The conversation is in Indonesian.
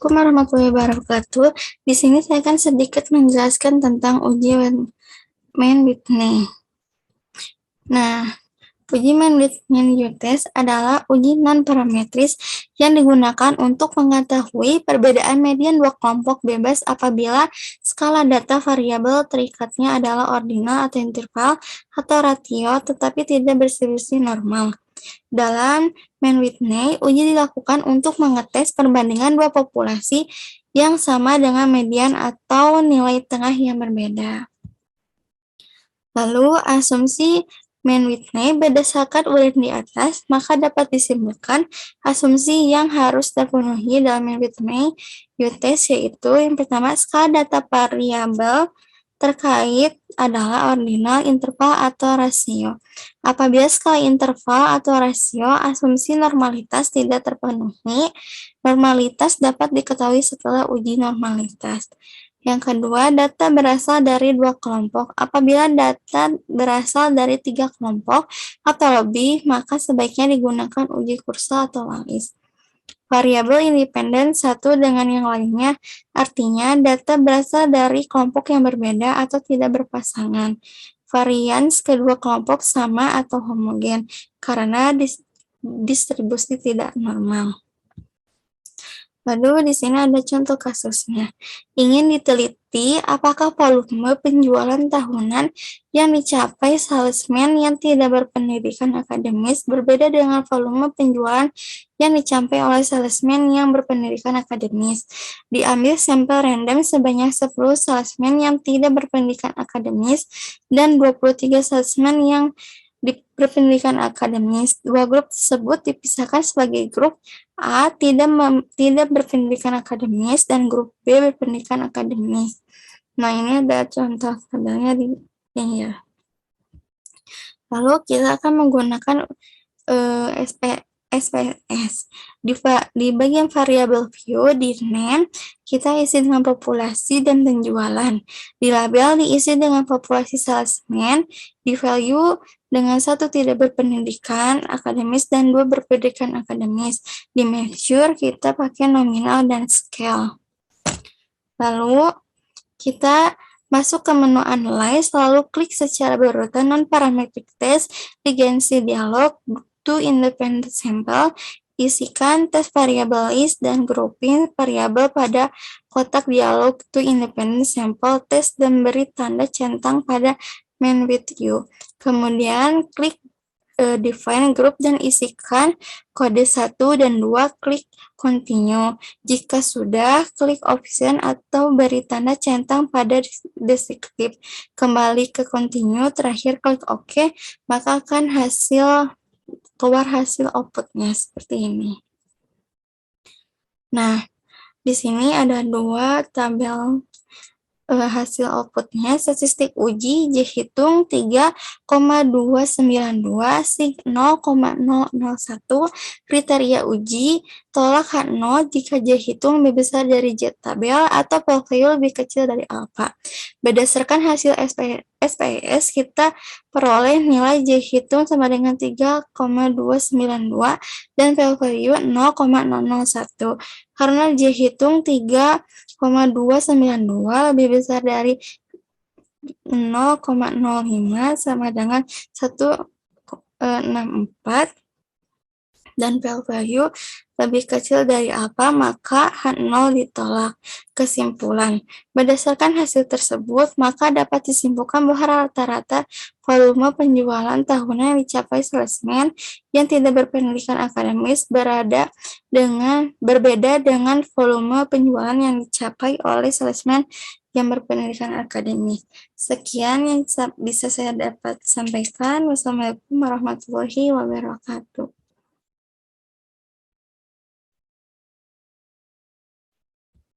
Assalamualaikum warahmatullahi wabarakatuh. Di sini saya akan sedikit menjelaskan tentang uji Mann-Whitney. Nah, uji Mann-Whitney test adalah uji non-parametris yang digunakan untuk mengetahui perbedaan median dua kelompok bebas apabila skala data variabel terikatnya adalah ordinal atau interval atau ratio tetapi tidak berdistribusi normal. Dalam Mann-Whitney, uji dilakukan untuk mengetes perbandingan dua populasi yang sama dengan median atau nilai tengah yang berbeda. Lalu, asumsi Mann-Whitney berdasarkan uraian di atas, maka dapat disimpulkan asumsi yang harus terpenuhi dalam Mann-Whitney test, yaitu yang pertama, skala data variabel terkait adalah ordinal, interval, atau rasio. Apabila skala interval atau rasio, asumsi normalitas tidak terpenuhi. Normalitas dapat diketahui setelah uji normalitas. Yang kedua, data berasal dari dua kelompok. Apabila data berasal dari 3 kelompok atau lebih, maka sebaiknya digunakan uji Kursor atau Wallis. Variabel independen satu dengan yang lainnya, artinya data berasal dari kelompok yang berbeda atau tidak berpasangan. Varians kedua kelompok sama atau homogen, karena distribusi tidak normal. Lalu di sini ada contoh kasusnya. Ingin diteliti apakah volume penjualan tahunan yang dicapai salesman yang tidak berpendidikan akademis berbeda dengan volume penjualan yang dicapai oleh salesman yang berpendidikan akademis. Diambil sampel random sebanyak 10 salesman yang tidak berpendidikan akademis dan 23 salesman yang berpendidikan akademis. Dua grup tersebut dipisahkan sebagai grup A tidak berpendidikan akademis dan grup B berpendidikan akademis. Nah, ini ada contoh tabelnya di sini ya. Lalu kita akan menggunakan SPSS. Di bagian variabel view di NaN, kita isi dengan populasi dan penjualan. Di label diisi dengan populasi salesman, di value dengan 1 tidak berpendidikan akademis dan 2 berpendidikan akademis. Di measure kita pakai nominal dan scale. Lalu kita masuk ke menu Analyze, lalu klik secara berurutan non-parametric test, diganti dialog, to independent sample, isikan tes variabel is dan grouping variabel pada kotak dialog to independent sample test dan beri tanda centang pada Mann-Whitney. Kemudian klik define group dan isikan kode 1 dan 2, klik continue. Jika sudah, klik option atau beri tanda centang pada descriptive. Kembali ke continue, terakhir klik OK, maka akan keluar hasil outputnya seperti ini. Nah, di sini ada 2 tabel hasil outputnya. Statistik uji J hitung 3,292, sig 0,001, kriteria uji tolak H0 jika J hitung lebih besar dari J tabel atau p-value lebih kecil dari alfa. Berdasarkan hasil SPSS, kita peroleh nilai J hitung sama dengan 3,292 dan p-value 0,001. Karena J hitung 3,292 lebih besar dari 0,05 sama dengan 164 dan p-value lebih kecil dari alfa, maka H0 ditolak. Kesimpulan, berdasarkan hasil tersebut, maka dapat disimpulkan bahwa rata-rata volume penjualan tahunan yang dicapai salesman yang tidak berpendidikan akademis berbeda dengan volume penjualan yang dicapai oleh salesman yang berpendidikan akademis. Sekian yang bisa saya dapat sampaikan. Wassalamualaikum warahmatullahi wabarakatuh.